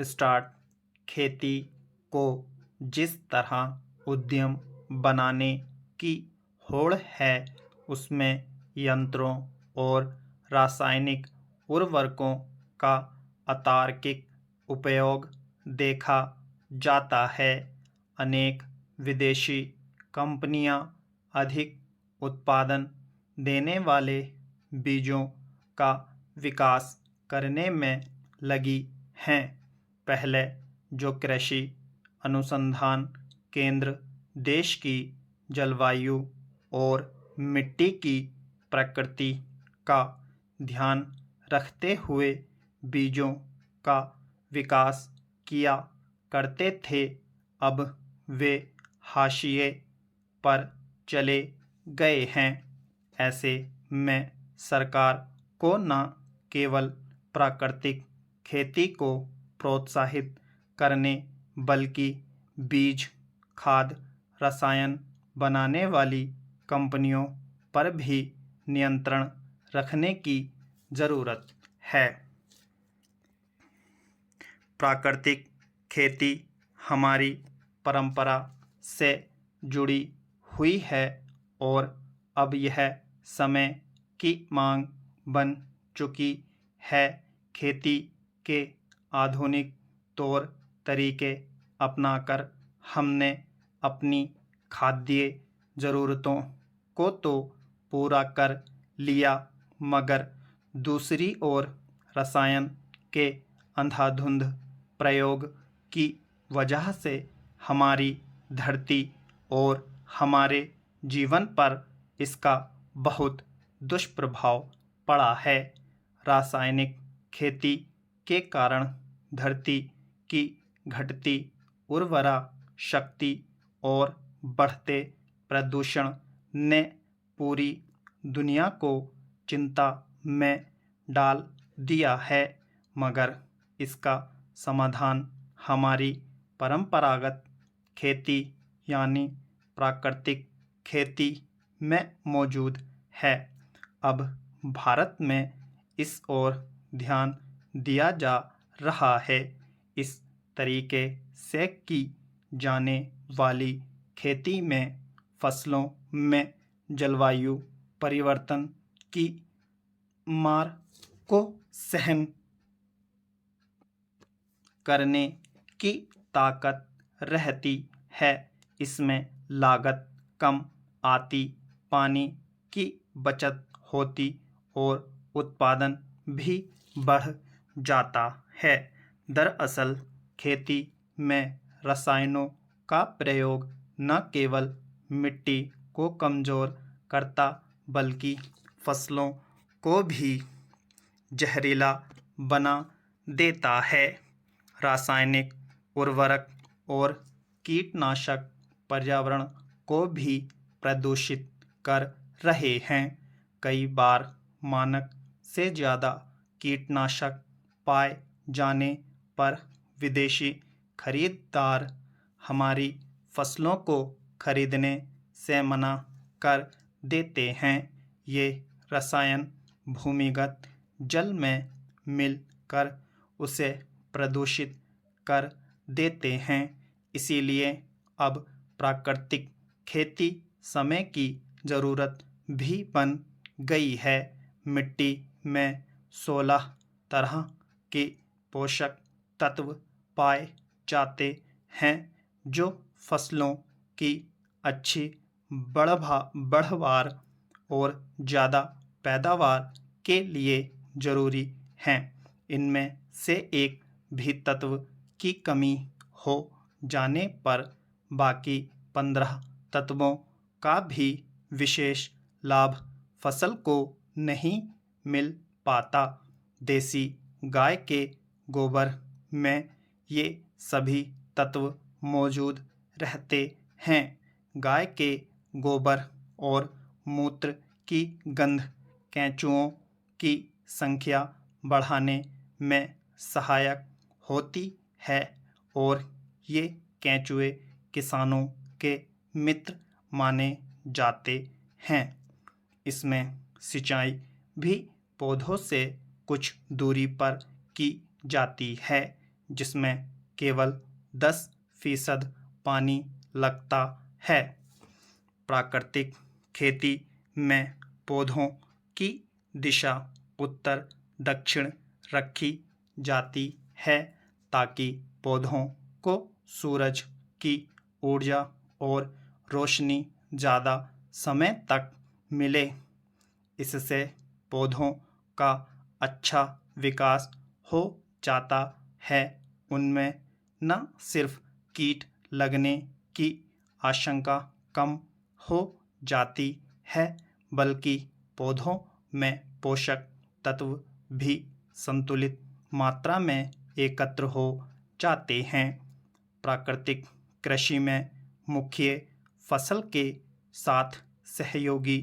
Start खेती को जिस तरह उद्यम बनाने की होड़ है, उसमें यंत्रों और रासायनिक उर्वरकों का अतार्किक उपयोग देखा जाता है। अनेक विदेशी कंपनियां अधिक उत्पादन देने वाले बीजों का विकास करने में लगी हैं। पहले जो कृषि अनुसंधान केंद्र देश की जलवायु और मिट्टी की प्रकृति का ध्यान रखते हुए बीजों का विकास किया करते थे, अब वे हाशिए पर चले गए हैं। ऐसे में सरकार को न केवल प्राकृतिक खेती को प्रोत्साहित करने बल्कि बीज, खाद, रसायन बनाने वाली कंपनियों पर भी नियंत्रण रखने की ज़रूरत है। प्राकृतिक खेती हमारी परंपरा से जुड़ी हुई है और अब यह समय की मांग बन चुकी है। खेती के आधुनिक तौर तरीके अपनाकर हमने अपनी खाद्य ज़रूरतों को तो पूरा कर लिया, मगर दूसरी ओर रसायन के अंधाधुंध प्रयोग की वजह से हमारी धरती और हमारे जीवन पर इसका बहुत दुष्प्रभाव पड़ा है। रासायनिक खेती के कारण धरती की घटती उर्वरा शक्ति और बढ़ते प्रदूषण ने पूरी दुनिया को चिंता में डाल दिया है, मगर इसका समाधान हमारी परंपरागत खेती यानी प्राकृतिक खेती में मौजूद है। अब भारत में इस ओर ध्यान दिया जा रहा है। इस तरीके से की जाने वाली खेती में फसलों में जलवायु परिवर्तन की मार को सहन करने की ताकत रहती है। इसमें लागत कम आती, पानी की बचत होती और उत्पादन भी बढ़ जाता है। दरअसल खेती में रसायनों का प्रयोग न केवल मिट्टी को कमज़ोर करता बल्कि फसलों को भी जहरीला बना देता है। रासायनिक उर्वरक और कीटनाशक पर्यावरण को भी प्रदूषित कर रहे हैं। कई बार मानक से ज़्यादा कीटनाशक पाए जाने पर विदेशी खरीदार हमारी फसलों को खरीदने से मना कर देते हैं। ये रसायन भूमिगत जल में मिलकर उसे प्रदूषित कर देते हैं। इसीलिए अब प्राकृतिक खेती समय की ज़रूरत भी बन गई है। मिट्टी में 16 तरह के पोषक तत्व पाए जाते हैं जो फसलों की अच्छी बढ़वार और ज़्यादा पैदावार के लिए ज़रूरी हैं। इनमें से एक भी तत्व की कमी हो जाने पर बाकी 15 तत्वों का भी विशेष लाभ फसल को नहीं मिल पाता। देसी गाय के गोबर में ये सभी तत्व मौजूद रहते हैं। गाय के गोबर और मूत्र की गंध केंचुओं की संख्या बढ़ाने में सहायक होती है और ये केंचुए किसानों के मित्र माने जाते हैं। इसमें सिंचाई भी पौधों से कुछ दूरी पर की जाती है, जिसमें केवल 10% पानी लगता है। प्राकृतिक खेती में पौधों की दिशा उत्तर दक्षिण रखी जाती है ताकि पौधों को सूरज की ऊर्जा और रोशनी ज़्यादा समय तक मिले। इससे पौधों का अच्छा विकास हो जाता है। उनमें न सिर्फ कीट लगने की आशंका कम हो जाती है बल्कि पौधों में पोषक तत्व भी संतुलित मात्रा में एकत्र हो जाते हैं। प्राकृतिक कृषि में मुख्य फसल के साथ सहयोगी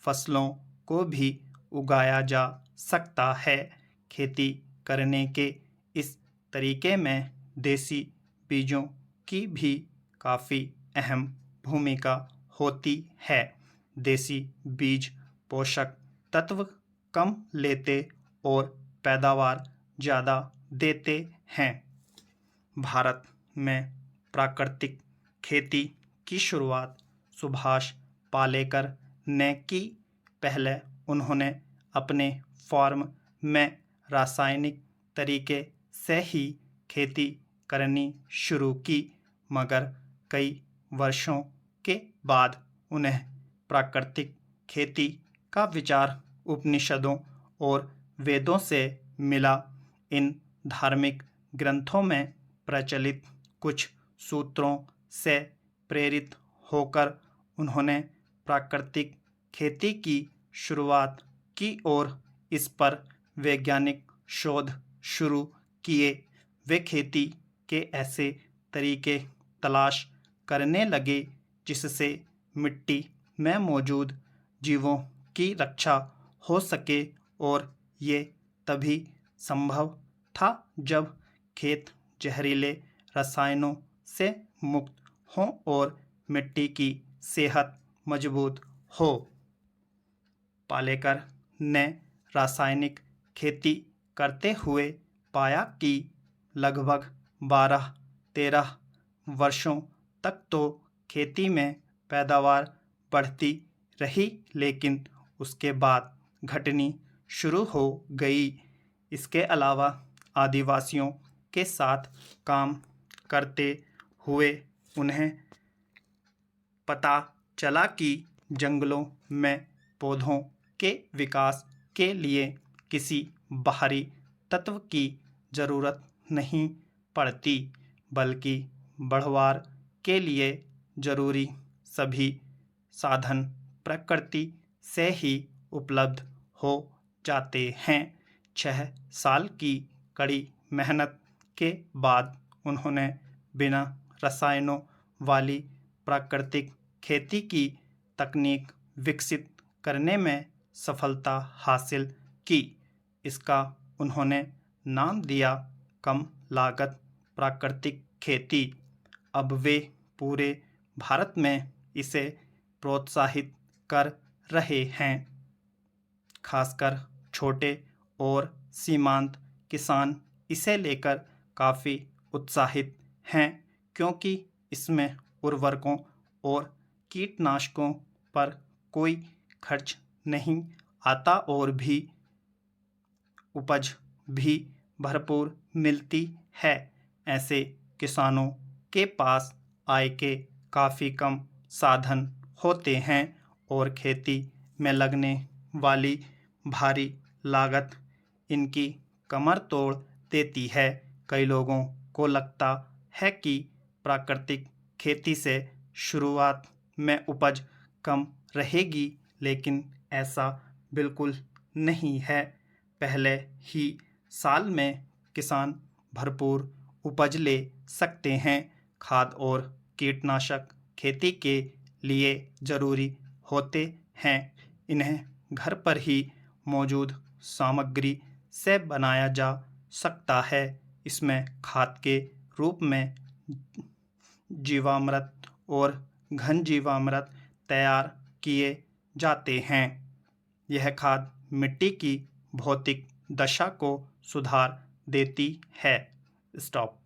फसलों को भी उगाया जा सकता है। खेती करने के इस तरीके में देसी बीजों की भी काफ़ी अहम भूमिका होती है। देसी बीज पोषक तत्व कम लेते और पैदावार ज़्यादा देते हैं। भारत में प्राकृतिक खेती की शुरुआत सुभाष पालेकर ने की। पहले उन्होंने अपने फार्म में रासायनिक तरीके से ही खेती करनी शुरू की, मगर कई वर्षों के बाद उन्हें प्राकृतिक खेती का विचार उपनिषदों और वेदों से मिला। इन धार्मिक ग्रंथों में प्रचलित कुछ सूत्रों से प्रेरित होकर उन्होंने प्राकृतिक खेती की शुरुआत की और इस पर वैज्ञानिक शोध शुरू किए। वे खेती के ऐसे तरीके तलाश करने लगे जिससे मिट्टी में मौजूद जीवों की रक्षा हो सके और ये तभी संभव था जब खेत जहरीले रसायनों से मुक्त हों और मिट्टी की सेहत मजबूत हो। पालेकर ने रासायनिक खेती करते हुए पाया कि लगभग 12-13 वर्षों तक तो खेती में पैदावार बढ़ती रही, लेकिन उसके बाद घटनी शुरू हो गई। इसके अलावा आदिवासियों के साथ काम करते हुए उन्हें पता चला कि जंगलों में पौधों के विकास के लिए किसी बाहरी तत्व की ज़रूरत नहीं पड़ती, बल्कि बढ़वार के लिए ज़रूरी सभी साधन प्रकृति से ही उपलब्ध हो जाते हैं। 6 साल की कड़ी मेहनत के बाद उन्होंने बिना रसायनों वाली प्राकृतिक खेती की तकनीक विकसित करने में सफलता हासिल की। इसका उन्होंने नाम दिया कम लागत प्राकृतिक खेती। अब वे पूरे भारत में इसे प्रोत्साहित कर रहे हैं। खासकर छोटे और सीमांत किसान इसे लेकर काफ़ी उत्साहित हैं क्योंकि इसमें उर्वरकों और कीटनाशकों पर कोई खर्च नहीं आता और भी उपज भी भरपूर मिलती है। ऐसे किसानों के पास आय के काफ़ी कम साधन होते हैं और खेती में लगने वाली भारी लागत इनकी कमर तोड़ देती है। कई लोगों को लगता है कि प्राकृतिक खेती से शुरुआत में उपज कम रहेगी, लेकिन ऐसा बिल्कुल नहीं है। पहले ही साल में किसान भरपूर उपज ले सकते हैं। खाद और कीटनाशक खेती के लिए ज़रूरी होते हैं। इन्हें घर पर ही मौजूद सामग्री से बनाया जा सकता है। इसमें खाद के रूप में जीवामृत और घन जीवामृत तैयार किए जाते हैं। यह खाद मिट्टी की भौतिक दशा को सुधार देती है। स्टॉप।